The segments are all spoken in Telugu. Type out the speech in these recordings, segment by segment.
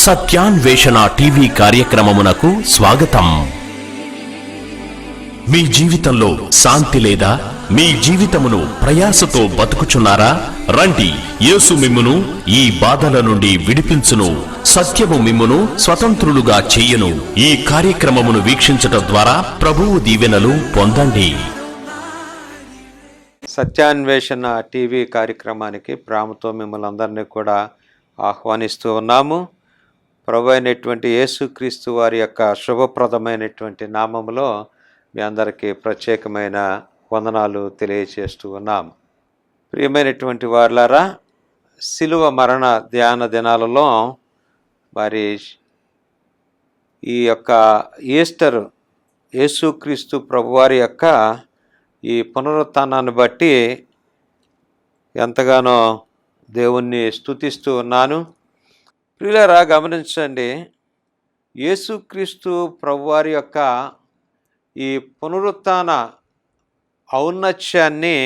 సత్యాన్వేషణ టీవీ కార్యక్రమమునకు స్వాగతం. మీ జీవితంలో శాంతి లేదా? మీ జీవితమును ప్రయాసతో బతుకుచున్నారా? రండి, యేసు మిమ్మును ఈ బాధల నుండి విడిపించును, సత్యము మిమ్మును స్వతంత్రులుగా చెయ్యును. ఈ కార్యక్రమమును వీక్షించటం ద్వారా ప్రభువు దీవెనలు పొందండి. సత్యాన్వేషణ టీవీ కార్యక్రమానికి ప్రేమతో మిమ్మల్ని అందరినీ కూడా ఆహ్వానిస్తూ ఉన్నాము. ప్రభు అయినటువంటి యేసుక్రీస్తు వారి యొక్క శుభప్రదమైనటువంటి నామములో మీ అందరికీ ప్రత్యేకమైన వందనాలు తెలియచేస్తూ ఉన్నాము. ప్రియమైనటువంటి వారులారా, శిలువ మరణ ధ్యాన దినాలలో మరి ఈ యొక్క ఈస్టర్ యేసుక్రీస్తు ప్రభువారి యొక్క ఈ పునరుత్థానాన్ని బట్టి ఎంతగానో దేవుణ్ణి స్తుతిస్తూ ఉన్నాను. ప్రియులారా, గమనించండి, యేసుక్రీస్తు ప్రభువారి యొక్క ఈ పునరుత్థాన ఔన్నత్యాన్ని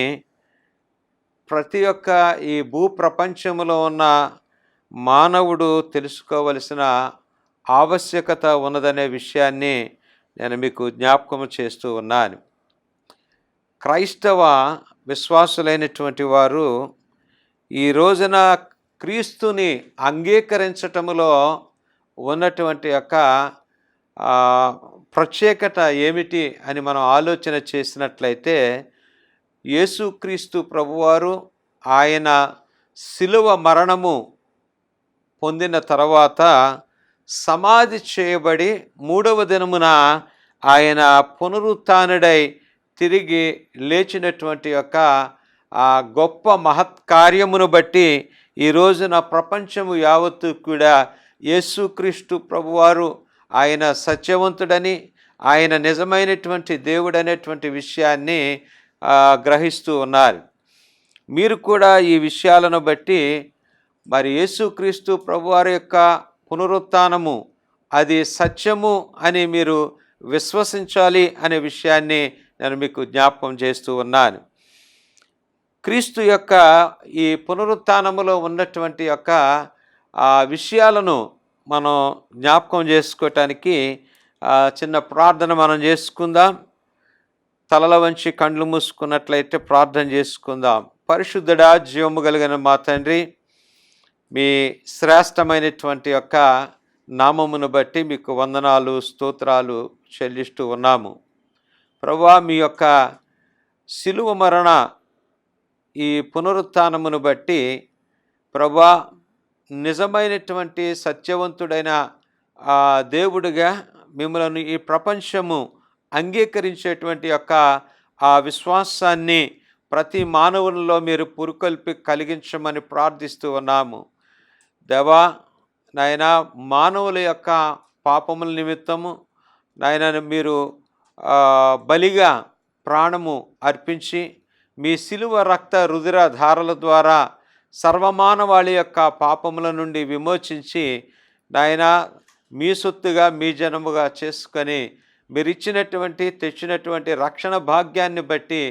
ప్రతి ఒక్క ఈ భూప్రపంచంలో ఉన్న మానవుడు తెలుసుకోవలసిన ఆవశ్యకత ఉన్నదనే విషయాన్ని నేను మీకు జ్ఞాపకం చేస్తూ ఉన్నాను. క్రైస్తవ విశ్వాసులైనటువంటి వారు ఈ రోజున క్రీస్తుని అంగీకరించటములో ఉన్నటువంటి యొక్క ప్రత్యేకత ఏమిటి అని మనం ఆలోచన చేసినట్లయితే, యేసుక్రీస్తు ప్రభువారు ఆయన శిలువ మరణము పొందిన తర్వాత సమాధి చేయబడి 3వ దినమున ఆయన పునరుత్థానుడై తిరిగి లేచినటువంటి యొక్క ఆ గొప్ప మహత్కార్యమును బట్టి ఈ రోజున ప్రపంచము యావత్తు కూడా యేసుక్రీస్తు ప్రభువారు ఆయన సత్యవంతుడని, ఆయన నిజమైనటువంటి దేవుడు అనేటువంటి విషయాన్ని గ్రహిస్తూ ఉన్నారు. మీరు కూడా ఈ విషయాలను బట్టి మరి యేసుక్రీస్తు ప్రభువారి యొక్క పునరుత్థానము అది సత్యము అని మీరు విశ్వసించాలి అనే విషయాన్ని నేను మీకు జ్ఞాపకం చేస్తూ ఉన్నాను. క్రీస్తు యొక్క ఈ పునరుత్థానములో ఉన్నటువంటి యొక్క విషయాలను మనం జ్ఞాపకం చేసుకోవటానికి చిన్న ప్రార్థన మనం చేసుకుందాం. తలల వంచి కండ్లు మూసుకున్నట్లయితే ప్రార్థన చేసుకుందాం. పరిశుద్ధుడా, జీవము కలిగిన మా తండ్రి, మీ శ్రేష్టమైనటువంటి యొక్క నామమును బట్టి మీకు వందనాలు, స్తోత్రాలు చెల్లిస్తూ ఉన్నాము. ప్రభువా, మీ యొక్క శిలువ మరణ ఈ పునరుత్థానమును బట్టి ప్రభువా, నిజమైనటువంటి సత్యవంతుడైన దేవుడిగా మిమ్మల్ని ఈ ప్రపంచము అంగీకరించేటువంటి యొక్క ఆ విశ్వాసాన్ని ప్రతి మానవుల్లో మీరు పురుకొల్పి కలిగించమని ప్రార్థిస్తూ ఉన్నాము. దేవా నాయన, మానవుల యొక్క పాపముల నిమిత్తము నాయన మీరు బలిగా ప్రాణము అర్పించి మీ శిలువ రక్త రుధిర ధారల ద్వారా సర్వమానవాళి యొక్క పాపముల నుండి విమోచించి నాయన మీ సొత్తుగా మీ జనముగా చేసుకొని మీరు ఇచ్చినటువంటి తెచ్చినటువంటి రక్షణ భాగ్యాన్ని బట్టి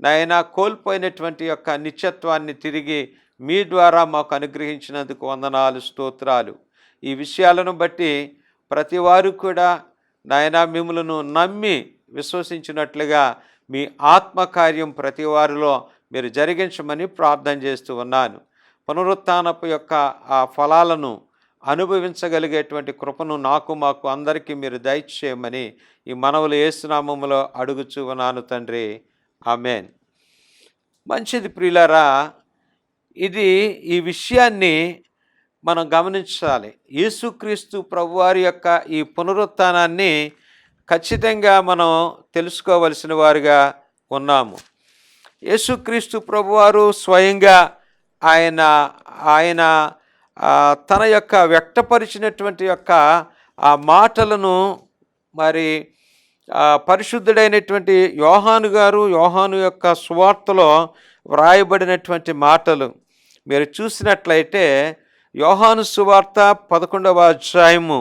నాయన కోల్పోయినటువంటి యొక్క నిత్యత్వాన్ని తిరిగి మీ ద్వారా మాకు అనుగ్రహించినందుకు వందనాలు, స్తోత్రాలు. ఈ విషయాలను బట్టి ప్రతి వారు కూడా నాయన మిమ్మలను నమ్మి విశ్వసించినట్లుగా మీ ఆత్మకార్యం ప్రతి వారిలో మీరు జరిగించమని ప్రార్థన చేస్తూ ఉన్నాను. పునరుత్థానపు యొక్క ఆ ఫలాలను అనుభవించగలిగేటువంటి కృపను నాకు మాకు అందరికీ మీరు దయచేయమని ఈ మనవులు యేసునామములో అడుగుచూ ఉన్నాను తండ్రి, ఆమేన్. మంచిది ప్రియులారా, ఈ విషయాన్ని మనం గమనించాలి. యేసుక్రీస్తు ప్రభువారి యొక్క ఈ పునరుత్థానాన్ని ఖచ్చితంగా మనం తెలుసుకోవలసిన వారుగా ఉన్నాము. యేసుక్రీస్తు ప్రభువారు స్వయంగా ఆయన తన యొక్క వ్యక్తపరిచినటువంటి యొక్క ఆ మాటలను మరి పరిశుద్ధుడైనటువంటి యోహాను యొక్క సువార్తలో వ్రాయబడినటువంటి మాటలు మీరు చూసినట్లయితే, యోహాను సువార్త 11వ అధ్యాయము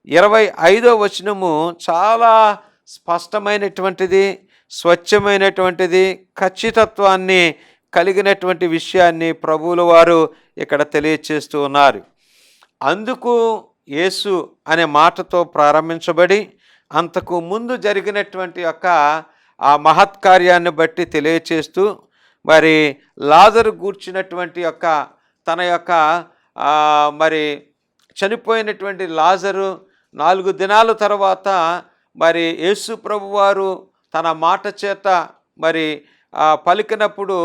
25వ వచనము చాలా స్పష్టమైనటువంటిది, స్వచ్ఛమైనటువంటిది, ఖచ్చితత్వాన్ని కలిగినటువంటి విషయాన్ని ప్రభువుల వారు ఇక్కడ తెలియచేస్తూ ఉన్నారు. అందుకు యేసు అనే మాటతో ప్రారంభించబడి అంతకు ముందు జరిగినటువంటి యొక్క ఆ మహత్కార్యాన్ని బట్టి తెలియచేస్తూ మరి లాజరు గూర్చినటువంటి యొక్క తన యొక్క మరి చనిపోయినటువంటి లాజరు 4 దినాల తర్వాత మరి యేసు ప్రభువారు తన మాట చేత మరి పలికినప్పుడు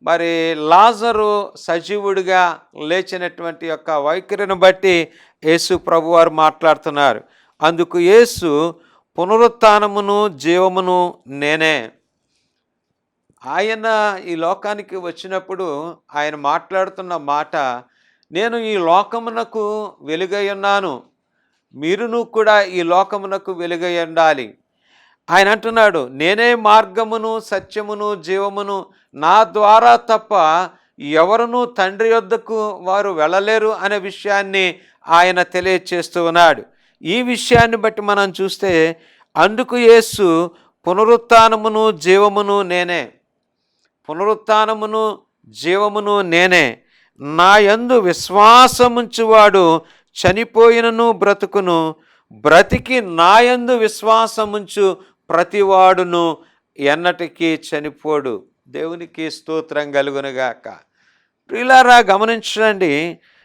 మరి లాజరు సజీవుడిగా లేచినటువంటి యొక్క వైఖరిని బట్టి యేసు ప్రభువారు మాట్లాడుతున్నారు. అందుకు యేసు పునరుత్థానమును జీవమును నేనే. ఆయన ఈ లోకానికి వచ్చినప్పుడు ఆయన మాట్లాడుతున్న మాట, నేను ఈ లోకమునకు వెలుగై ఉన్నాను, మీరును కూడా ఈ లోకమునకు వెలుగై ఉండాలి. ఆయన అంటున్నాడు, నేనే మార్గమును సత్యమును జీవమును, నా ద్వారా తప్ప ఎవరునూ తండ్రి యొద్దకు వారు వెళ్ళలేరు అనే విషయాన్ని ఆయన తెలియచేస్తూ ఉన్నాడు. ఈ విషయాన్ని బట్టి మనం చూస్తే అందుకు యేసు పునరుత్థానమును జీవమును నేనే, పునరుత్థానమును జీవమును నేనే, నా యందు విశ్వాసముంచువాడు చనిపోయినను బ్రతుకును, బ్రతికి నా యందు విశ్వాసముంచు ప్రతివాడును ఎన్నటికీ చనిపోడు. దేవునికి స్తోత్రం కలుగునుగాక. ప్రియులారా, గమనించండి,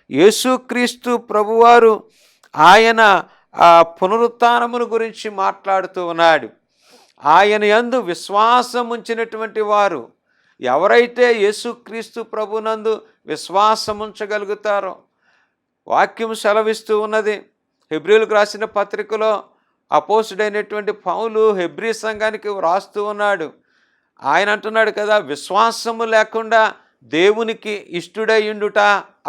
యేసుక్రీస్తు ప్రభువారు ఆయన ఆ పునరుత్థానమును గురించి మాట్లాడుతూ ఉన్నాడు. ఆయన యందు విశ్వాసం ఉంచినటువంటి వారు, ఎవరైతే యేసుక్రీస్తు ప్రభునందు విశ్వాసం ఉంచగలుగుతారో, వాక్యం సెలవిస్తూ ఉన్నది. హెబ్రీయులకు రాసిన పత్రికలో అపోస్తుడైనటువంటి పౌలు హెబ్రీ సంఘానికి వ్రాస్తూ ఉన్నాడు. ఆయన అంటున్నాడు కదా, విశ్వాసము లేకుండా దేవునికి ఇష్టుడై ఉండుట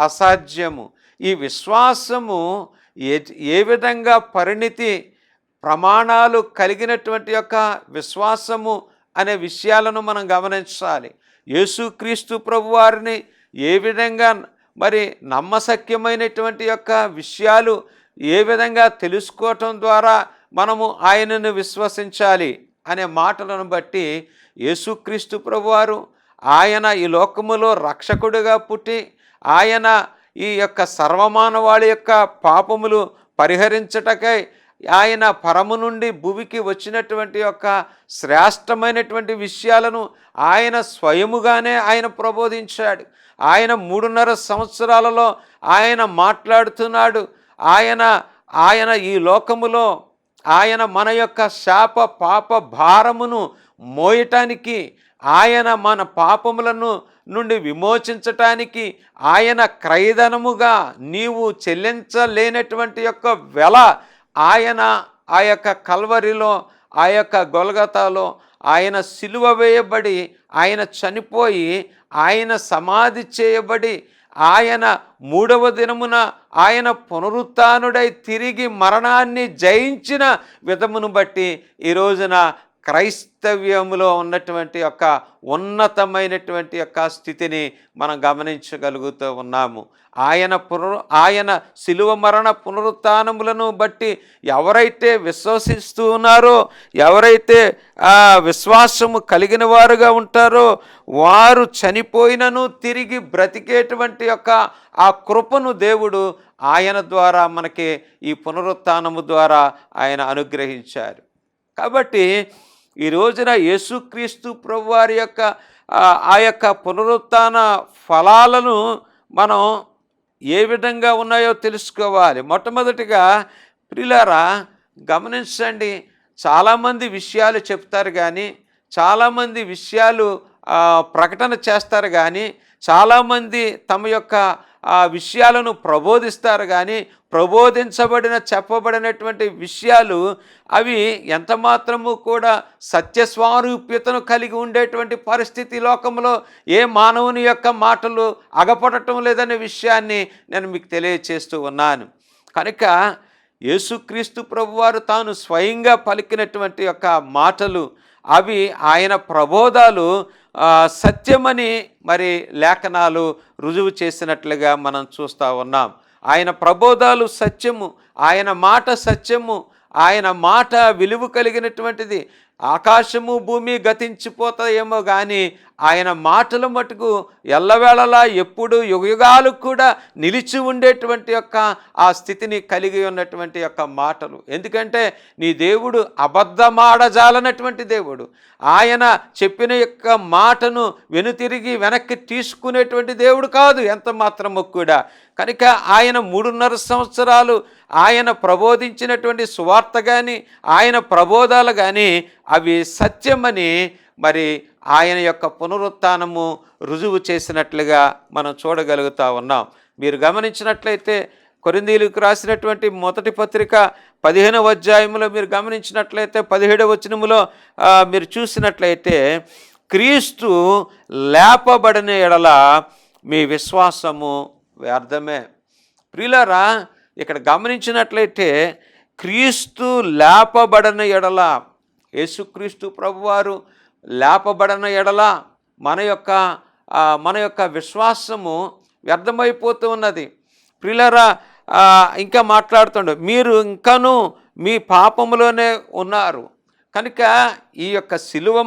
అసాధ్యము. ఈ విశ్వాసము ఏ విధంగా పరిణితి ప్రమాణాలు కలిగినటువంటి యొక్క విశ్వాసము అనే విషయాలను మనం గమనించాలి. యేసుక్రీస్తు ప్రభువారిని ఏ విధంగా మరి నమ్మశక్యమైనటువంటి యొక్క విషయాలు ఏ విధంగా తెలుసుకోవటం ద్వారా మనము ఆయనను విశ్వసించాలి అనే మాటలను బట్టి యేసుక్రీస్తు ప్రభువారు ఆయన ఈ లోకములో రక్షకుడిగా పుట్టి ఆయన ఈ యొక్క సర్వమానవాళి యొక్క పాపములు పరిహరించటకై ఆయన పరము నుండి భూమికి వచ్చినటువంటి యొక్క శ్రేష్టమైనటువంటి విషయాలను ఆయన స్వయముగానే ఆయన ప్రబోధించాడు. ఆయన 3.5 సంవత్సరాలలో ఆయన మాట్లాడుతున్నాడు. ఆయన ఈ లోకములో ఆయన మన యొక్క శాప పాప భారమును మోయటానికి, ఆయన మన పాపములను నుండి విమోచించటానికి, ఆయన క్రయధనముగా నీవు చెల్లించలేనటువంటి యొక్క వెల ఆయన ఆ యొక్క కల్వరిలో, ఆ యొక్క గొల్గతాలో ఆయన సిలువ వేయబడి, ఆయన చనిపోయి, ఆయన సమాధి చేయబడి, ఆయన 3వ దినమున ఆయన పునరుత్థానుడై తిరిగి మరణాన్ని జయించిన విధమును బట్టి ఈ రోజున క్రైస్తవ్యములో ఉన్నటువంటి యొక్క ఉన్నతమైనటువంటి యొక్క స్థితిని మనం గమనించగలుగుతూ ఉన్నాము. ఆయన శిలువ మరణ పునరుత్థానములను బట్టి ఎవరైతే విశ్వసిస్తూ ఉన్నారో, ఎవరైతే విశ్వాసము కలిగిన వారుగా ఉంటారో, వారు చనిపోయినను తిరిగి బ్రతికేటువంటి యొక్క ఆ కృపను దేవుడు ఆయన ద్వారా మనకి ఈ పునరుత్థానము ద్వారా ఆయన అనుగ్రహించారు. కాబట్టి ఈ రోజున యేసుక్రీస్తు ప్రభువారి యొక్క ఆ యొక్క పునరుత్థాన ఫలాలను మనం ఏ విధంగా ఉన్నాయో తెలుసుకోవాలి. మొట్టమొదటిగా ప్రియులారా, గమనించండి, చాలామంది విషయాలు చెప్తారు కానీ, చాలామంది విషయాలు ప్రకటన చేస్తారు కానీ, చాలామంది తమ యొక్క విషయాలను ప్రబోధిస్తారు కానీ, ప్రబోధించబడిన చెప్పబడినటువంటి విషయాలు అవి ఎంతమాత్రము కూడా సత్యస్వారూప్యతను కలిగి ఉండేటువంటి పరిస్థితి లోకంలో ఏ మానవుని యొక్క మాటలు అగపడటం లేదనే విషయాన్ని నేను మీకు తెలియచేస్తూ ఉన్నాను. కనుక యేసుక్రీస్తు ప్రభువారు తాను స్వయంగా పలికినటువంటి యొక్క మాటలు, అవి ఆయన ప్రబోధాలు సత్యమని మరి లేఖనాలు రుజువు చేసినట్లుగా మనం చూస్తూ ఉన్నాం. ఆయన ప్రబోధాలు సత్యము, ఆయన మాట సత్యము, ఆయన మాట విలువ కలిగినటువంటిది. ఆకాశము భూమి గతించిపోతాయేమో కానీ ఆయన మాటలు మటుకు ఎల్లవేళలా ఎప్పుడు యుగయుగాలు కూడా నిలిచి ఉండేటువంటి యొక్క ఆ స్థితిని కలిగి ఉన్నటువంటి యొక్క మాటలు. ఎందుకంటే నీ దేవుడు అబద్ధమాడజాలనటువంటి దేవుడు. ఆయన చెప్పిన యొక్క మాటను వెనుతిరిగి వెనక్కి తీసుకునేటువంటి దేవుడు కాదు ఎంత మాత్రము కూడా. కనుక ఆయన 3.5 సంవత్సరాలు ఆయన ప్రబోధించినటువంటి సువార్త కానీ ఆయన ప్రబోధాలు కానీ అవి సత్యమని మరి ఆయన యొక్క పునరుత్థానము రుజువు చేసినట్లుగా మనం చూడగలుగుతా ఉన్నాం. మీరు గమనించినట్లయితే కొరింథీయులకు రాసినటువంటి మొదటి పత్రిక 15వ అధ్యాయంలో మీరు గమనించినట్లయితే 17వ వచనములో మీరు చూసినట్లయితే క్రీస్తు లేపబడిన ఎడల మీ విశ్వాసము వ్యర్థమే. ప్రియులారా, ఇక్కడ గమనించినట్లయితే క్రీస్తు లేపబడిన ఎడల, యేసుక్రీస్తు ప్రభువారు లేపబడిన ఎడల మన యొక్క విశ్వాసము వ్యర్థమైపోతూ ఉన్నది. ప్రియులారా, ఇంకా మాట్లాడుతుండే మీరు ఇంకనూ మీ పాపములోనే ఉన్నారు. కనుక ఈ యొక్క శిలువ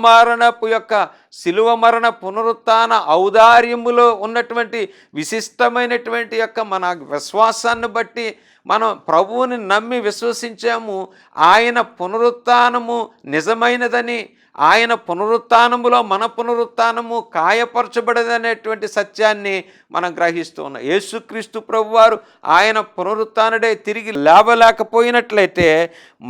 మరణ పునరుత్థాన ఔదార్యములో ఉన్నటువంటి విశిష్టమైనటువంటి యొక్క మన విశ్వాసాన్ని బట్టి మనం ప్రభువుని నమ్మి విశ్వసించాము. ఆయన పునరుత్థానము నిజమైనదని, ఆయన పునరుత్థానములో మన పునరుత్థానము కాయపరచబడదనేటువంటి సత్యాన్ని మనం గ్రహిస్తూ ఉన్నాం. యేసుక్రీస్తు ప్రభువారు ఆయన పునరుత్థానుడే తిరిగి లేవలేకపోయినట్లయితే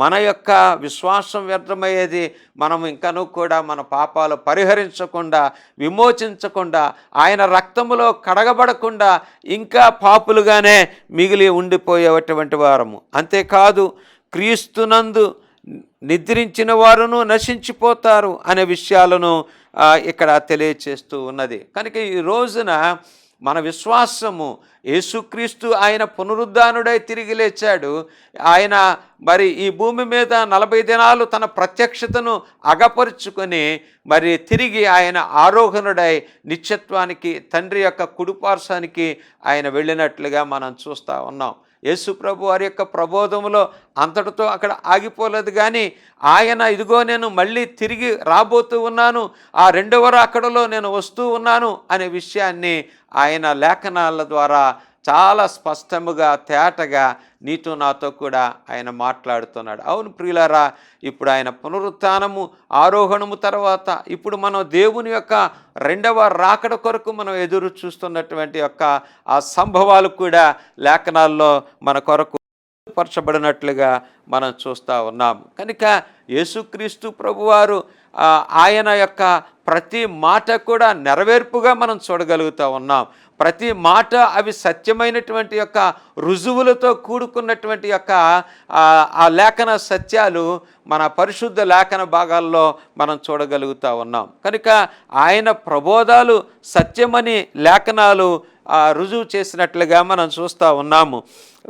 మన యొక్క విశ్వాసం వ్యర్థమయ్యేది. మనం ఇంకనూ కూడా మన పాపాలు పరిహరించకుండా, విమోచించకుండా, ఆయన రక్తములో కడగబడకుండా ఇంకా పాపులుగానే మిగిలి ఉండిపోయేటువంటి వారము. అంతేకాదు, క్రీస్తునందు నిద్రించిన వారును నశించిపోతారు అనే విషయాలను ఇక్కడ తెలియచేస్తూ ఉన్నది. కనుక ఈ రోజున మన విశ్వాసము యేసుక్రీస్తు ఆయన పునరుద్ధానుడై తిరిగి లేచాడు. ఆయన మరి ఈ భూమి మీద 40 దినాలు తన ప్రత్యక్షతను అగపరుచుకొని మరి తిరిగి ఆయన ఆరోహణుడై నిత్యత్వానికి తండ్రి యొక్క కుడిపార్శ్వానికి ఆయన వెళ్ళినట్లుగా మనం చూస్తూ ఉన్నాం. యేసు ప్రభు వారి యొక్క ప్రబోధములో అంతటితో అక్కడ ఆగిపోలేదు కానీ ఆయన ఇదిగో నేను మళ్ళీ తిరిగి రాబోతూ ఉన్నాను, ఆ 2వ రాకడలో నేను వస్తూ ఉన్నాను అనే విషయాన్ని ఆయన లేఖనాల ద్వారా చాలా స్పష్టముగా తేటగా నీతో నాతో కూడా ఆయన మాట్లాడుతున్నాడు. అవును ప్రియులారా, ఇప్పుడు ఆయన పునరుత్థానము ఆరోహణము తర్వాత ఇప్పుడు మనం దేవుని యొక్క 2వ రాకడ కొరకు మనం ఎదురు చూస్తున్నటువంటి యొక్క ఆ సంభవాలు కూడా లేఖనాల్లో మన కొరకు పరచబడినట్లుగా మనం చూస్తూ ఉన్నాము. కనుక యేసుక్రీస్తు ప్రభువారు ఆయన యొక్క ప్రతి మాట కూడా నెరవేర్పుగా మనం చూడగలుగుతూ ఉన్నాం. ప్రతి మాట అవి సత్యమైనటువంటి యొక్క రుజువులతో కూడుకున్నటువంటి యొక్క ఆ లేఖన సత్యాలు మన పరిశుద్ధ లేఖన భాగాల్లో మనం చూడగలుగుతూ ఉన్నాం. కనుక ఆయన ప్రబోధాలు సత్యమని లేఖనాలు రుజువు చేసినట్లుగా మనం చూస్తూ ఉన్నాము.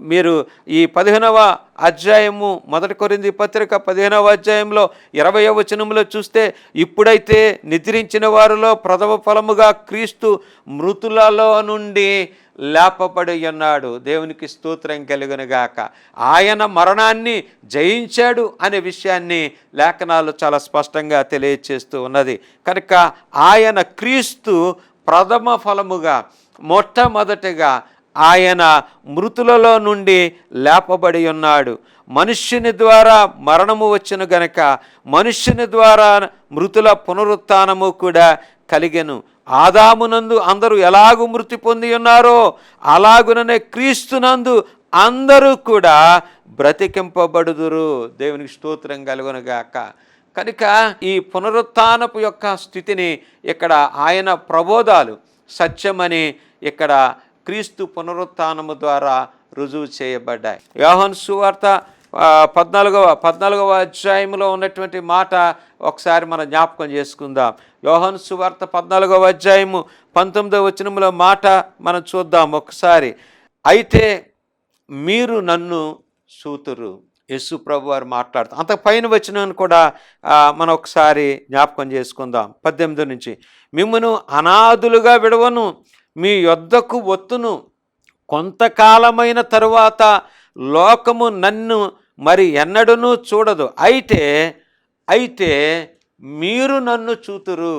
మీరు ఈ 15వ అధ్యాయము మొదటి కొరింథీ పత్రిక 15వ అధ్యాయంలో 20వ వచనంలో చూస్తే, ఇప్పుడైతే నిద్రించిన వారిలో ప్రథమ ఫలముగా క్రీస్తు మృతులలో నుండి లేపబడి ఉన్నాడు. దేవునికి స్తోత్రం కలుగునుగాక. ఆయన మరణాన్ని జయించాడు అనే విషయాన్ని లేఖనాలు చాలా స్పష్టంగా తెలియచేస్తూ ఉన్నది. కనుక ఆయన క్రీస్తు ప్రథమ ఫలముగా, మొట్టమొదటిగా ఆయన మృతులలో నుండి లేపబడి ఉన్నాడు. మనుష్యుని ద్వారా మరణము వచ్చును గనక మనుష్యుని ద్వారా మృతుల పునరుత్థానము కూడా కలిగెను. ఆదామునందు అందరూ ఎలాగూ మృతి పొంది ఉన్నారో అలాగుననే క్రీస్తునందు అందరూ కూడా బ్రతికింపబడుదురు. దేవునికి స్తోత్రం కలుగునుగాక. కనుక ఈ పునరుత్థానపు యొక్క స్థితిని ఇక్కడ ఆయన ప్రబోధాలు సత్యమని ఇక్కడ క్రీస్తు పునరుత్థానము ద్వారా రుజువు చేయబడ్డాయి. యోహాను సువార్త 14వ అధ్యాయంలో ఉన్నటువంటి మాట ఒకసారి మనం జ్ఞాపకం చేసుకుందాం. యోహాను సువార్త 14వ అధ్యాయము 19వ వచనంలో మాట మనం చూద్దాం ఒకసారి. అయితే మీరు నన్ను సూతురు. యేసు ప్రభు వారు మాట్లాడుతారు. అంత పైన వచనాన్ని కూడా మనం ఒకసారి జ్ఞాపకం చేసుకుందాం. 18 నుంచి, మిమ్మును అనాథులుగా విడవను, మీ యొద్దకు వత్తును, కొంతకాలమైన తరువాత లోకము నన్ను మరి ఎన్నడూనూ చూడదు. అయితే అయితే మీరు నన్ను చూతురు,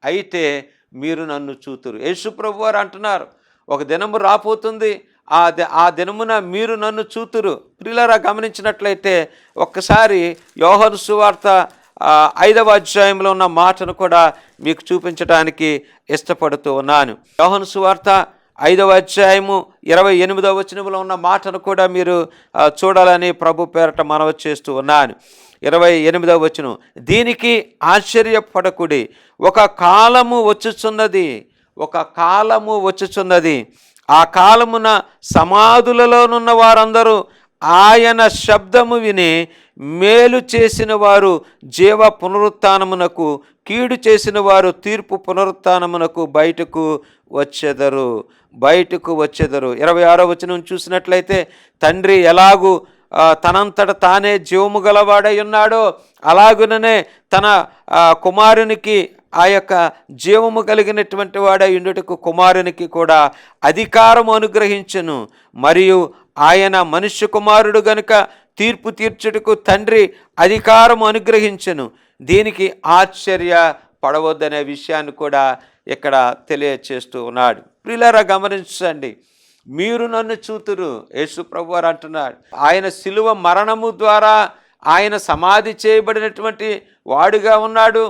అయితే మీరు నన్ను చూతురు. యేసు ప్రభు వారు అంటున్నారు, ఒక దినము రాపోతుంది, ఆ దినమున మీరు నన్ను చూతురు. ప్రియులారా, గమనించినట్లయితే ఒక్కసారి యోహాను సువార్త 5వ అధ్యాయంలో ఉన్న మాటను కూడా మీకు చూపించడానికి ఇష్టపడుతూ ఉన్నాను. యోహాను సువార్త 5వ అధ్యాయము 28వ వచనంలో ఉన్న మాటను కూడా మీరు చూడాలని ప్రభు పేరట మనవి చేస్తూ ఉన్నాను. 28వ వచనం, దీనికి ఆశ్చర్యపడకుడి, ఒక కాలము వచ్చుచున్నది, ఒక కాలము వచ్చుచున్నది, ఆ కాలమున సమాధులలోనున్న వారందరూ ఆయన శబ్దము విని మేలు చేసిన వారు జీవ పునరుత్థానమునకు, కీడు చేసిన వారు తీర్పు పునరుత్థానమునకు బయటకు వచ్చెదరు, బయటకు వచ్చెదరు. 26వ వచనం చూసినట్లయితే, తండ్రి ఎలాగూ తనంతట తానే జీవము గలవాడై ఉన్నాడో అలాగుననే తన కుమారునికి ఆ యొక్క జీవము కలిగినటువంటి వాడై ఉండుటకు కుమారునికి కూడా అధికారం అనుగ్రహించెను. మరియు ఆయన మనుష్య కుమారుడు గనుక తీర్పు తీర్చుటకు తండ్రి అధికారం అనుగ్రహించెను. దీనికి ఆశ్చర్య పడవద్దనే విషయాన్ని కూడా ఇక్కడ తెలియచేస్తూ ఉన్నాడు. ప్రియులారా, గమనించండి, మీరు నన్ను చూతురు. యేసు ప్రభు వారు అంటున్నాడు, ఆయన శిలువ మరణము ద్వారా ఆయన సమాధి చేయబడినటువంటి వాడుగా ఉన్నాడు.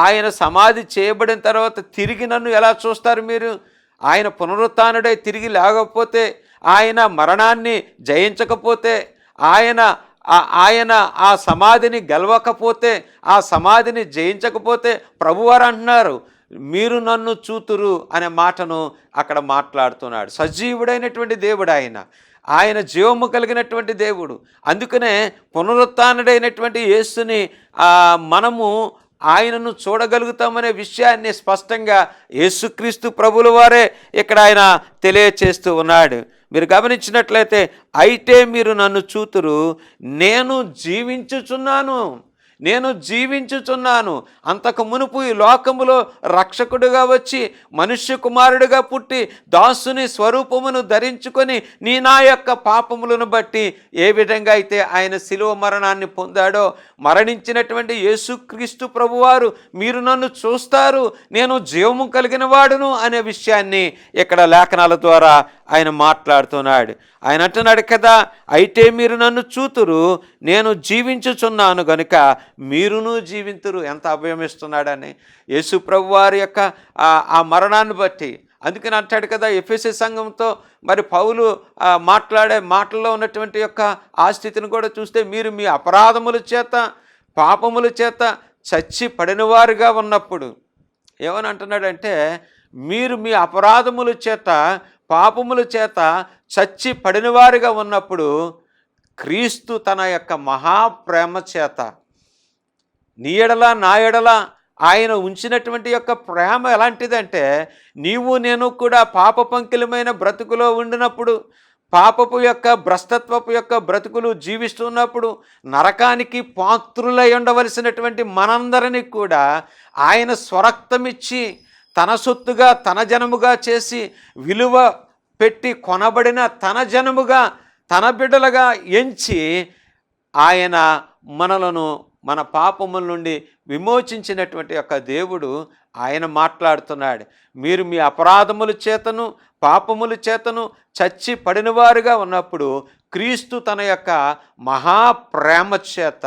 ఆయన సమాధి చేయబడిన తర్వాత తిరిగి నన్ను ఎలా చూస్తారు మీరు? ఆయన పునరుత్థానుడై తిరిగి లేకపోతే, ఆయన మరణాన్ని జయించకపోతే, ఆయన ఆ సమాధిని గెలవకపోతే, ఆ సమాధిని జయించకపోతే, ప్రభువారు అంటున్నారు మీరు నన్ను చూతురు అనే మాటను అక్కడ మాట్లాడుతున్నాడు. సజీవుడైనటువంటి దేవుడు ఆయన జీవము కలిగినటువంటి దేవుడు. అందుకనే పునరుత్థానుడైనటువంటి యేసుని మనము ఆయనను చూడగలుగుతామనే విషయాన్ని స్పష్టంగా యేసుక్రీస్తు ప్రభుల వారే ఇక్కడ ఆయన తెలియచేస్తూ ఉన్నాడు. మీరు గమనించినట్లయితే, అయితే మీరు నన్ను చూతురు, నేను జీవించుచున్నాను, నేను జీవించుచున్నాను. అంతకు మునుపు ఈ లోకములో రక్షకుడుగా వచ్చి మనుష్య కుమారుడిగా పుట్టి దాసుని స్వరూపమును ధరించుకొని నా యొక్క పాపములను బట్టి ఏ విధంగా అయితే ఆయన శిలువ మరణాన్ని పొందాడో, మరణించినటువంటి యేసుక్రీస్తు ప్రభువారు మీరు నన్ను చూస్తారు, నేను జీవము కలిగిన వాడును అనే విషయాన్ని ఇక్కడ లేఖనాల ద్వారా ఆయన మాట్లాడుతున్నాడు. ఆయన అంటున్నాడు కదా, అయితే మీరు నన్ను చూతురు, నేను జీవించుచున్నాను గనుక మీరును జీవింతురు. ఎంత అభయమిస్తున్నాడని యేసు ప్రభు వారి యొక్క ఆ మరణాన్ని బట్టి. అందుకని అంటాడు కదా, ఎఫెసీ సంఘంతో మరి పౌలు మాట్లాడే మాటల్లో ఉన్నటువంటి యొక్క ఆ స్థితిని కూడా చూస్తే, మీరు మీ అపరాధముల చేత పాపముల చేత చచ్చి పడినవారుగా ఉన్నప్పుడు, ఏమని అంటున్నాడంటే, మీరు మీ అపరాధముల చేత పాపముల చేత చచ్చి పడినవారుగా ఉన్నప్పుడు క్రీస్తు తన యొక్క మహాప్రేమ చేత నీ ఎడల నా ఎడల ఆయన ఉంచినటువంటి యొక్క ప్రేమ ఎలాంటిదంటే, నీవు నేను కూడా పాప పంకిలమైన బ్రతుకులో ఉండినప్పుడు, పాపపు యొక్క భ్రష్టత్వపు యొక్క బ్రతుకులు జీవిస్తున్నప్పుడు, నరకానికి పాత్రులై ఉండవలసినటువంటి మనందరినీ కూడా ఆయన స్వరక్తమిచ్చి తన సొత్తుగా తన జనముగా చేసి విలువ పెట్టి కొనబడిన తన జనముగా తన బిడ్డలుగా ఎంచి ఆయన మనలను మన పాపముల నుండి విమోచించినటువంటి యొక్క దేవుడు ఆయన మాట్లాడుతున్నాడు. మీరు మీ అపరాధముల చేతను పాపముల చేతను చచ్చి పడినవారుగా ఉన్నప్పుడు క్రీస్తు తన యొక్క మహాప్రేమ చేత,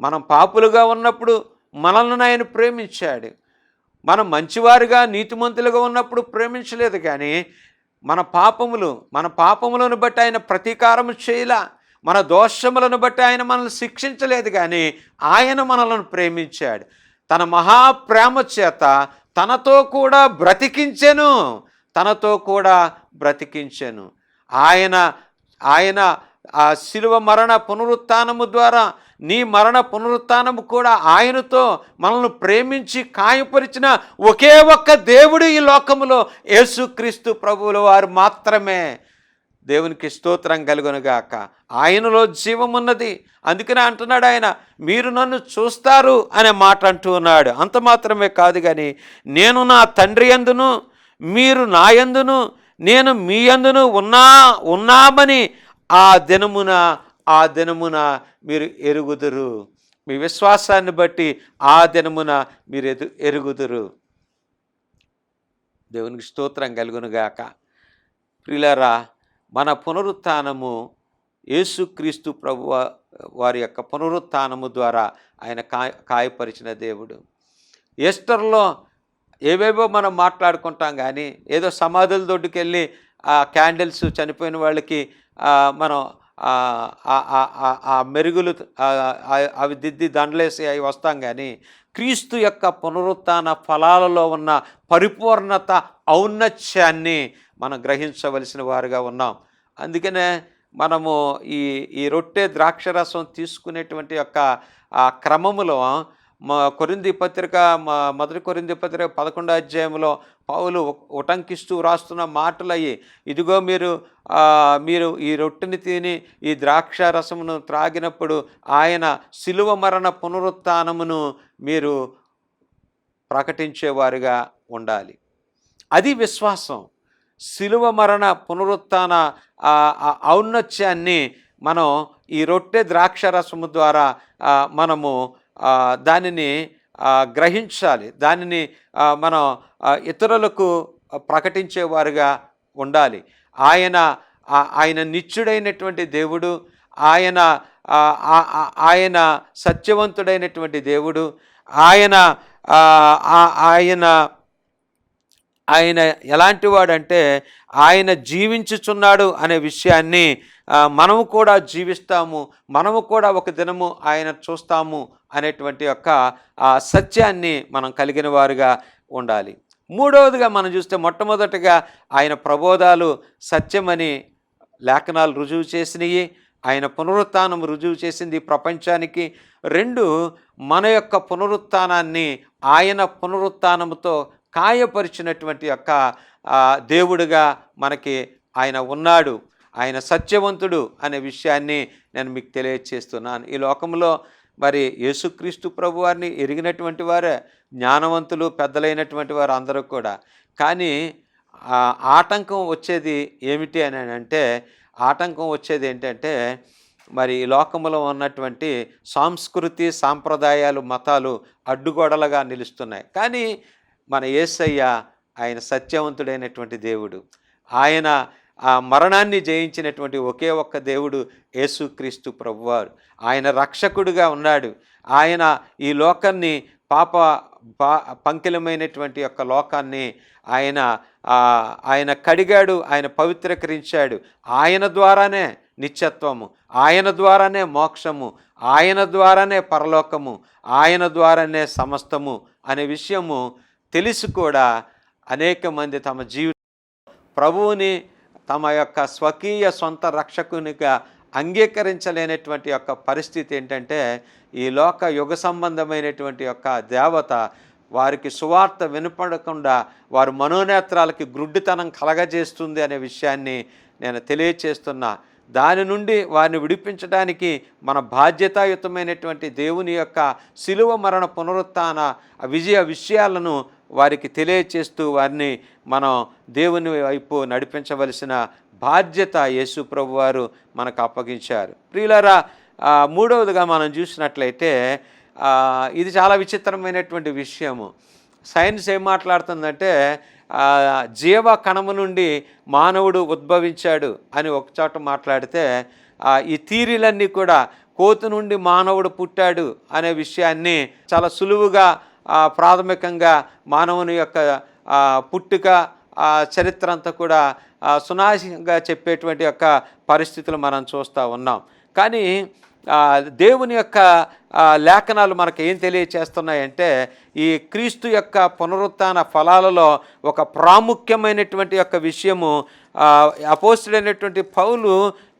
మనం పాపులుగా ఉన్నప్పుడు మనల్ని ఆయన ప్రేమించాడు. మనం మంచివారుగా నీతిమంతులుగా ఉన్నప్పుడు ప్రేమించలేదు, కానీ మన పాపములను బట్టి ఆయన ప్రతీకారం చేయలా, మన దోషములను బట్టి ఆయన మనల్ని శిక్షించలేదు, కానీ ఆయన మనలను ప్రేమించాడు. తన మహాప్రేమ చేత తనతో కూడా బ్రతికించెను. ఆయన ఆ శిలువ మరణ పునరుత్థానము ద్వారా నీ మరణ పునరుత్థానము కూడా ఆయనతో మనల్ని ప్రేమించి కాయపరిచిన ఒకే ఒక్క దేవుడు ఈ లోకములో యేసుక్రీస్తు ప్రభువుల వారు మాత్రమే. దేవునికి స్తోత్రం కలుగునుగాక. ఆయనలో జీవమున్నది. అందుకనే అంటున్నాడు ఆయన, మీరు నన్ను చూస్తారు అనే మాట అంటూ ఉన్నాడు. అంత మాత్రమే కాదు, కానీ నేను నా తండ్రి యందును మీరు నా యందును నేను మీ యందును ఉన్నామని ఆ దినమున మీరు ఎరుగుదురు. మీ విశ్వాసాన్ని బట్టి ఆ దినమున మీరు ఎరుగుదురు. దేవునికి స్తోత్రం కలుగునుగాక. ప్రియులారా, మన పునరుత్థానము యేసుక్రీస్తు ప్రభువ వారి యొక్క పునరుత్థానము ద్వారా ఆయన కాయపరిచిన దేవుడు. ఈస్టర్లో ఏవేవో మనం మాట్లాడుకుంటాం, కానీ ఏదో సమాధుల దొడ్డుకెళ్ళి ఆ క్యాండిల్స్ చనిపోయిన వాళ్ళకి మనం ఆ మెరుగులు అవి దిద్ది దండలేసి అవి వస్తాం, కానీ క్రీస్తు యొక్క పునరుత్థాన ఫలాలలో ఉన్న పరిపూర్ణత, ఔన్నత్యాన్ని మనం గ్రహించవలసిన వారుగా ఉన్నాం. అందుకనే మనము ఈ రొట్టె ద్రాక్షరసం తీసుకునేటువంటి యొక్క ఆ క్రమములో కొరింథీ పత్రిక మొదటి కొరింథీ పత్రిక 11వ అధ్యాయంలో పౌలు ఉటంకిస్తూ రాస్తున్న మాటలు అయ్యి, ఇదిగో మీరు ఈ రొట్టెని తిని ఈ ద్రాక్ష రసమును త్రాగినప్పుడు ఆయన శిలువ మరణ పునరుత్థానమును మీరు ప్రకటించేవారుగా ఉండాలి. అది విశ్వాసం. శిలువ మరణ పునరుత్థాన ఔన్నత్యాన్ని మనం ఈ రొట్టె ద్రాక్షరసము ద్వారా మనము దానిని గ్రహించాలి. దానిని మనం ఇతరులకు ప్రకటించేవారుగా ఉండాలి. ఆయన నిత్యుడైనటువంటి దేవుడు, ఆయన సత్యవంతుడైనటువంటి దేవుడు, ఆయన ఎలాంటి వాడంటే ఆయన జీవించుచున్నాడు అనే విషయాన్ని మనము కూడా జీవిస్తాము, మనము కూడా ఒక దినము ఆయన చూస్తాము అనేటువంటి యొక్క సత్యాన్ని మనం కలిగిన వారుగా ఉండాలి. మూడవదిగా మనం చూస్తే, మొట్టమొదటిగా ఆయన ప్రబోధాలు సత్యమని లేఖనాలు రుజువు చేసినవి, ఆయన పునరుత్థానం రుజువు చేసింది ప్రపంచానికి. 2, మన యొక్క పునరుత్థానాన్ని ఆయన పునరుత్థానంతో కాయపరిచినటువంటి యొక్క దేవుడుగా మనకి ఆయన ఉన్నాడు, ఆయన సత్యవంతుడు అనే విషయాన్ని నేను మీకు తెలియచేస్తున్నాను. ఈ లోకంలో మరి యేసుక్రీస్తు ప్రభు వారిని ఎరిగినటువంటి వారే జ్ఞానవంతులు, పెద్దలైనటువంటి వారు అందరూ కూడా. కానీ ఆటంకం వచ్చేది ఏమిటి అని అంటే, ఆటంకం వచ్చేది ఏంటంటే, మరి ఈ లోకంలో ఉన్నటువంటి సంస్కృతి, సాంప్రదాయాలు, మతాలు అడ్డుగోడలుగా నిలుస్తున్నాయి. కానీ మన యేసయ్య ఆయన సత్యవంతుడైనటువంటి దేవుడు. ఆయన ఆ మరణాన్ని జయించినటువంటి ఒకే ఒక్క దేవుడు యేసుక్రీస్తు ప్రభువారు. ఆయన రక్షకుడిగా ఉన్నాడు. ఆయన ఈ లోకాన్ని పంకిలమైనటువంటి యొక్క లోకాన్ని ఆయన కడిగాడు, ఆయన పవిత్రీకరించాడు. ఆయన ద్వారానే నిత్యత్వము, ఆయన ద్వారానే మోక్షము, ఆయన ద్వారానే పరలోకము, ఆయన ద్వారానే సమస్తము అనే విషయము తెలిసి కూడా అనేక మంది తమ జీవితం ప్రభువుని తమ యొక్క స్వకీయ సొంత రక్షకునిగా అంగీకరించలేనటువంటి యొక్క పరిస్థితి ఏంటంటే, ఈ లోక యుగ సంబంధమైనటువంటి యొక్క దేవత వారికి సువార్త వినపడకుండా వారి మనోనేత్రాలకి గ్రుడ్డితనం కలగజేస్తుంది అనే విషయాన్ని నేను తెలియచేస్తున్నా. దాని నుండి వారిని విడిపించడానికి మన బాధ్యతాయుతమైనటువంటి దేవుని యొక్క శిలువ మరణ పునరుత్థాన విషయాలను వారికి తెలియచేస్తూ వారిని మనం దేవుని వైపు నడిపించవలసిన బాధ్యత యేసు ప్రభు వారు మనకు అప్పగించారు. ప్రియులారా, మూడవదిగా మనం చూసినట్లయితే ఇది చాలా విచిత్రమైనటువంటి విషయము. సైన్స్ ఏం మాట్లాడుతుందంటే, జీవ కణము నుండి మానవుడు ఉద్భవించాడు అని ఒకచోట మాట్లాడితే, ఈ థీరీలన్నీ కూడా కోతి నుండి మానవుడు పుట్టాడు అనే విషయాన్ని చాలా సులువుగా ప్రాథమికంగా మానవుని యొక్క పుట్టుక చరిత్ర అంతా కూడా సునాశంగా చెప్పేటువంటి యొక్క పరిస్థితులు మనం చూస్తూ ఉన్నాం. కానీ దేవుని యొక్క లేఖనాలు మనకు ఏం తెలియచేస్తున్నాయంటే, ఈ క్రీస్తు యొక్క పునరుత్థాన ఫలాలలో ఒక ప్రాముఖ్యమైనటువంటి యొక్క విషయము అపోస్తుడైనటువంటి పౌలు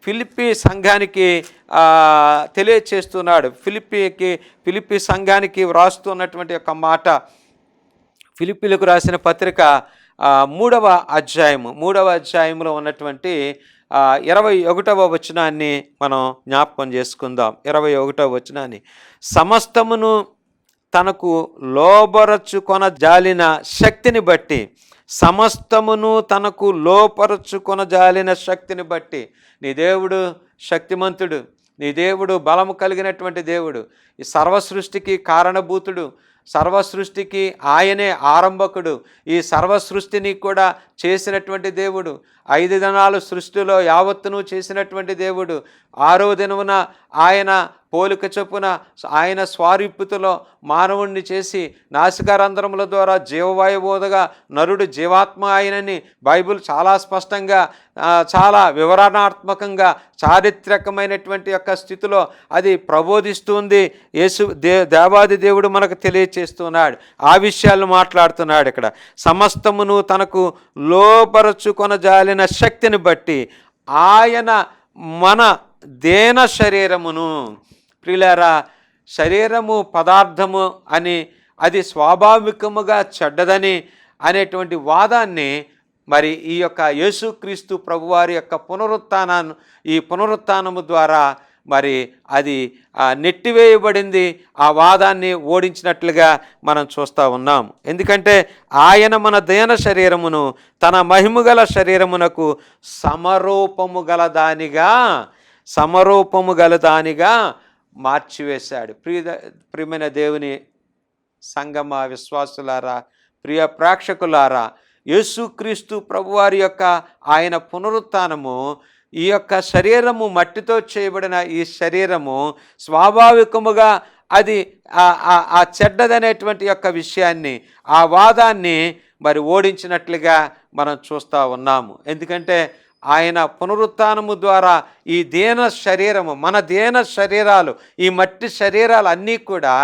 ఫిలిప్పీ సంఘానికి తెలియచేస్తున్నాడు. ఫిలిప్పీ సంఘానికి వ్రాస్తున్నటువంటి యొక్క మాట, ఫిలిప్పీలకు రాసిన పత్రిక 3వ అధ్యాయంలో ఉన్నటువంటి 21వ వచనాన్ని మనం జ్ఞాపకం చేసుకుందాం. 21వ వచనాన్ని, సమస్తమును తనకు లోబరచుకొనజాలిన శక్తిని బట్టి, సమస్తమును తనకు లోపరచుకొనజాలిన శక్తిని బట్టి. నీ దేవుడు శక్తిమంతుడు, నీ దేవుడు బలము కలిగినటువంటి దేవుడు, ఈ సర్వసృష్టికి కారణభూతుడు, సర్వసృష్టికి ఆయనే ఆరంభకుడు, ఈ సర్వసృష్టిని కూడా చేసినటువంటి దేవుడు, 5 దినాలు సృష్టిలో యావత్తును చేసినటువంటి దేవుడు, 6వ దినమున ఆయన పోలిక చొప్పున ఆయన స్వారూప్యతలో మానవుణ్ణి చేసి నాసికారంధ్రముల ద్వారా జీవవాయుబోధగా నరుడు జీవాత్మ ఆయనని బైబిల్ చాలా స్పష్టంగా చాలా వివరణాత్మకంగా చారిత్రకమైనటువంటి యొక్క స్థితిలో అది ప్రబోధిస్తుంది. దేవాది దేవుడు మనకు తెలియచేస్తున్నాడు, ఆ విషయాలను మాట్లాడుతున్నాడు ఇక్కడ. సమస్తమును తనకు లోపరచుకొనజాలిన శక్తిని బట్టి ఆయన మన దేన శరీరమును, ప్రియులారా, శరీరము పదార్థము అని, అది స్వాభావికముగా చెడ్డదని అనేటువంటి వాదాన్ని మరి ఈ యొక్క యేసుక్రీస్తు ప్రభువారి యొక్క ఈ పునరుత్థానము ద్వారా మరి అది నెట్టివేయబడింది. ఆ వాదాన్ని ఓడించినట్లుగా మనం చూస్తూ ఉన్నాం. ఎందుకంటే ఆయన మన దేన శరీరమును తన మహిమగల శరీరమునకు సమరూపము గలదానిగా మార్చివేశాడు. ప్రియమైన దేవుని సంగమ విశ్వాసులారా, ప్రియ ప్రేక్షకులారా, యేసుక్రీస్తు ప్రభువారి యొక్క ఆయన పునరుత్థానము, ఈ యొక్క శరీరము మట్టితో చేయబడిన ఈ శరీరము స్వాభావికముగా అది ఆ చెడ్డదనేటువంటి యొక్క విషయాన్ని, ఆ వాదాన్ని మరి ఓడించినట్లుగా మనం చూస్తూ ఉన్నాము. ఎందుకంటే ఆయన పునరుత్థానము ద్వారా ఈ దేన శరీరము, మన దేన శరీరాలు, ఈ మట్టి శరీరాలు అన్నీ కూడా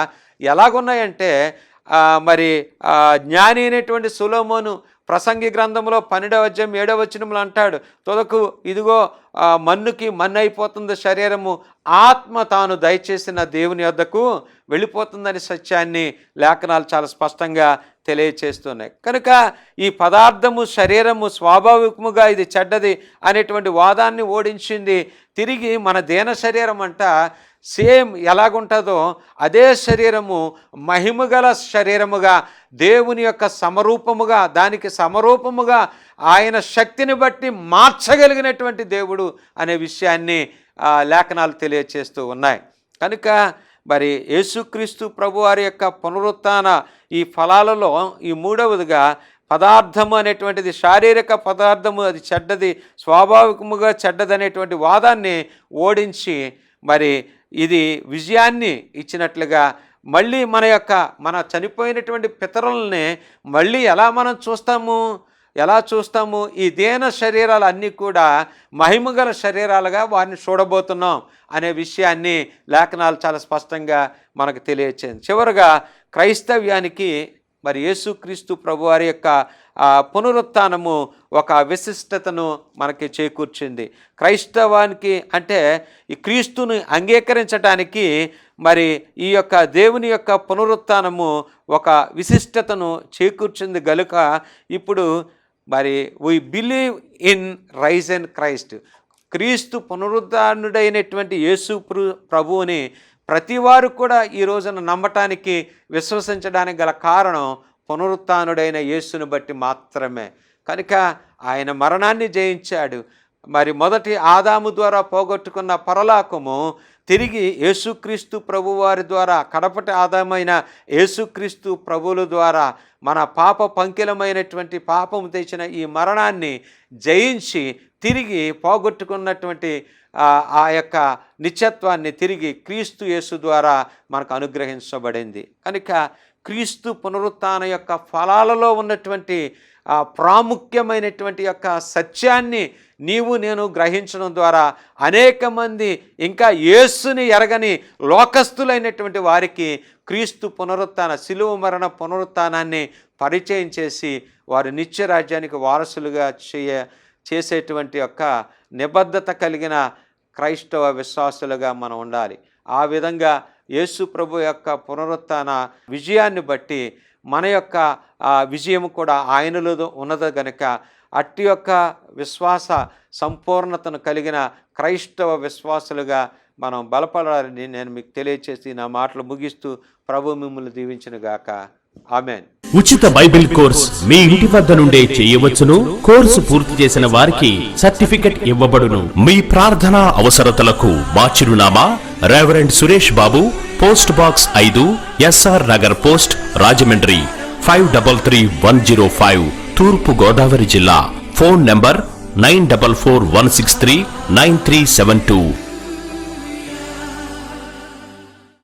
ఎలాగున్నాయంటే మరి జ్ఞాని అయినటువంటి సొలొమోను ప్రసంగి గ్రంథంలో 12వ అధ్యాయం 7వ వచనంలో అంటాడు, తొదకు ఇదిగో మన్నుకి మన్ను అయిపోతుంది శరీరము, ఆత్మ తాను దయచేసిన దేవుని వద్దకు వెళ్ళిపోతుందని సత్యాన్ని లేఖనాలు చాలా స్పష్టంగా తెలియచేస్తున్నాయి. కనుక ఈ పదార్థము శరీరము స్వాభావికముగా ఇది చెడ్డది అనేటువంటి వాదాన్ని ఓడించింది. తిరిగి మన దేన శరీరం అంట సేమ్ ఎలాగుంటుందో అదే శరీరము మహిమగల శరీరముగా, దేవుని యొక్క సమరూపముగా, దానికి సమరూపముగా ఆయన శక్తిని బట్టి మార్చగలిగినటువంటి దేవుడు అనే విషయాన్ని లేఖనాలు తెలియచేస్తూ ఉన్నాయి. కనుక మరి యేసుక్రీస్తు ప్రభువారి యొక్క పునరుత్థాన ఈ ఫలాలలో ఈ మూడవదిగా పదార్థము అనేటువంటిది, శారీరక పదార్థము అది చెడ్డది, స్వాభావికముగా చెడ్డదనేటువంటి వాదాన్ని ఓడించి మరి ఇది విజయాన్ని ఇచ్చినట్లుగా, మళ్ళీ మన చనిపోయినటువంటి పితరుల్ని మళ్ళీ ఎలా చూస్తాము ఈ దేన శరీరాలు అన్నీ కూడా మహిమగల శరీరాలుగా వారిని చూడబోతున్నాం అనే విషయాన్ని లేఖనాలు చాలా స్పష్టంగా మనకు తెలియచేయండి. చివరగా క్రైస్తవ్యానికి మరి యేసుక్రీస్తు ప్రభువారి యొక్క పునరుత్థానము ఒక విశిష్టతను మనకి చేకూర్చింది. క్రైస్తవానికి అంటే ఈ క్రీస్తుని అంగీకరించడానికి మరి ఈ యొక్క దేవుని యొక్క పునరుత్థానము ఒక విశిష్టతను చేకూర్చింది గనుక ఇప్పుడు మరి we believe in Ryzen Christ, క్రీస్తు పునరుద్ధానుడైనటువంటి యేసు ప్రభువుని ప్రతివారు కూడా ఈ రోజున నమ్మటానికి, విశ్వసించడానికి గల కారణం పునరుత్థానుడైన యేసుని బట్టి మాత్రమే. కనుక ఆయన మరణాన్ని జయించాడు. మరి మొదటి ఆదాము ద్వారా పోగొట్టుకున్న పరలోకము తిరిగి యేసుక్రీస్తు ప్రభువారి ద్వారా, కడపటి ఆదామైన యేసుక్రీస్తు ప్రభువుల ద్వారా మన పాప పంకిలమైనటువంటి పాపము తెచ్చిన ఈ మరణాన్ని జయించి తిరిగి పోగొట్టుకున్నటువంటి ఆ యొక్క నిత్యత్వాన్ని తిరిగి క్రీస్తు యేసు ద్వారా మనకు అనుగ్రహించబడింది. కనుక క్రీస్తు పునరుత్థాన యొక్క ఫలాలలో ఉన్నటువంటి ప్రాముఖ్యమైనటువంటి యొక్క సత్యాన్ని నీవు నేను గ్రహించడం ద్వారా అనేక మంది ఇంకా యేసుని ఎరగని లోకస్తులైనటువంటి వారికి క్రీస్తు పునరుత్థాన, శిలువ మరణ పునరుత్థానాన్ని పరిచయం చేసి వారు నిత్య రాజ్యానికి వారసులుగా చేసేటువంటి యొక్క నిబద్ధత కలిగిన క్రైస్తవ విశ్వాసులుగా మనం ఉండాలి. ఆ విధంగా యేసు ప్రభు యొక్క పునరుత్థాన విజయాన్ని బట్టి మన యొక్క విజయం కూడా ఆయనలో ఉన్నది గనుక అట్టి యొక్క విశ్వాస సంపూర్ణతను కలిగిన క్రైస్తవ విశ్వాసులుగా మనం బలపడాలని నేను మీకు తెలియచేసి నా మాటలు ముగిస్తూ ప్రభు మిమ్మల్ని దీవించును గాక. ఆమేన్. ఉచిత బైబిల్ కోర్స్ మీ ఇంటి వద్ద నుండే చేయవచ్చును. కోర్సు పూర్తి చేసిన వారికి సర్టిఫికెట్ ఇవ్వబడును. మీ ప్రార్థనా అవసరతలకు మా చిరునామా reverend Suresh Babu, post box 5, SR Nagar post, Rajahmundry 533105, తూర్పు గోదావరి జిల్లా. Phone number 9441639372.